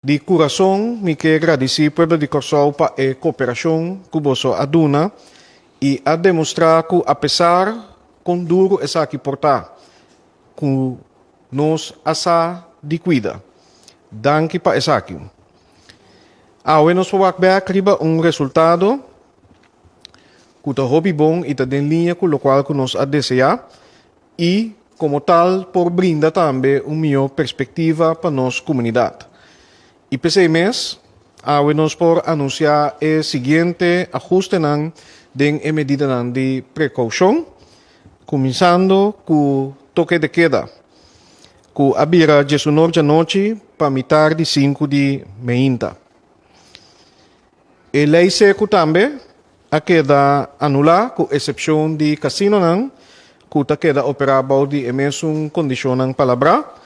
De coração, me quero agradecer pueblo de Corsol para a cooperação que você aduna e a demonstrar que, apesar com duro essa aqui portar, que nós asa de cuida. Danke para essa aqui. Agora nós vamos ver resultado que está hobby bom e está em linha com o qual que nós a desejar e, como tal, por brindar também uma melhor perspectiva para nossa comunidade. E para mês, nós por anunciar o seguinte ajuste de medida de precaução, começando com o toque de queda, que abrirá 19 de noite para mitad de 5 de meia. E lei seco também a queda anular, com exceção de casino, que queda operável de mesma condição palavra.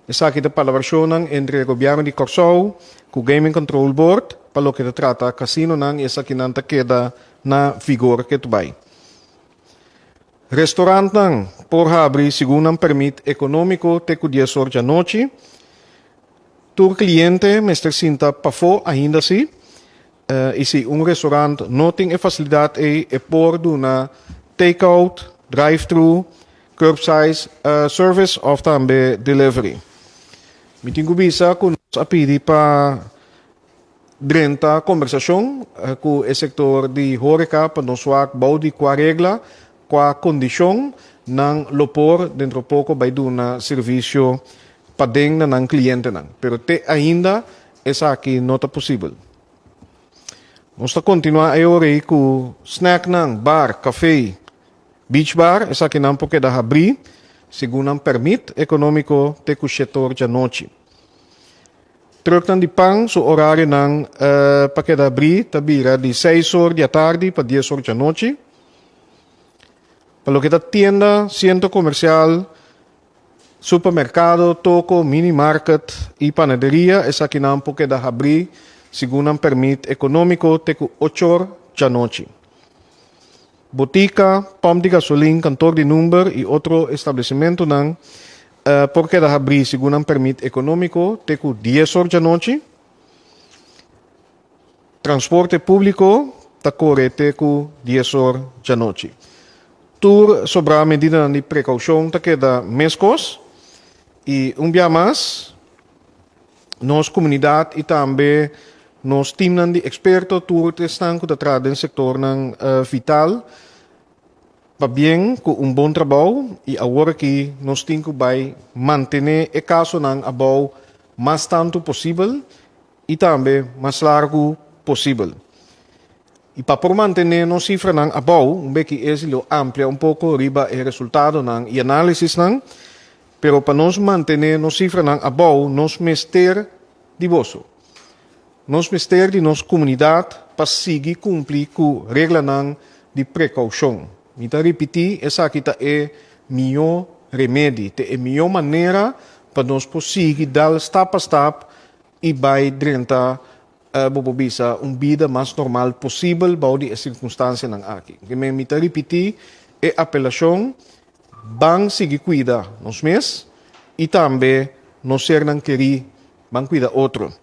Essa aqui é a palabração entre o governo de Corsol e o Gaming Control Board para o que trata casino e essa aqui não queda na vigor que vai. Restaurante por abrir segundo um permit econômico te 10 horas da noite. Tu cliente mestre sinta para ainda assim. E se restaurante não tem a facilidade é por uma take-out, drive-thru, curbside service ou também delivery. Me tenho visa que nós a pedir para durante conversação com o setor de horeca para nós bau de qual regra, qual condição não lopor dentro pouco vai dar um serviço para dentro ng cliente nang. Pero te ainda essa aqui não é possível. Nós continuar agora com snack nang bar, café, beach bar, essa aqui não porque da abrir segundo um permit econômico te com o setor de noite. Trocando de pão, o horário não para que abrir, tabira de 6 horas da tarde para 10 horas da noite. Para o que da tienda, centro comercial, supermercado, toco, mini market e panaderia, essa aqui não porque da abrir segundo um permit econômico te com 8 horas da noite. Botica, pump de gasolina, cantor de número e outro estabelecimento não porque da abrir segundo um permit econômico te com 10 horas da noite. Transporte público te corre te com 10 horas da noite. Tour sobre a medida de precaução te queda mescos e dia mais nossa comunidade e também nosso time de expertos tour estão que trata do setor vital para bem com bom trabalho e agora que nós temos que manter o caso abau mais tanto possível e também mais largo possível. E para manter nossa cifra abau, que é amplia pouco riba o resultado e análise pero para nós manter nossa cifra abau, nós mester de bolso. Nós mester de nossa comunidade para seguir cumprir com a regra de precaução. Me repetir, essa aqui é o melhor remédio, é a melhor maneira para nós conseguir dar step a step e vai dentro uma vida mais normal possível para as circunstâncias aqui. Me repetir, é a apelação, vamos seguir cuidar nós mesmos e também nós ser não querer, vamos cuidar outro.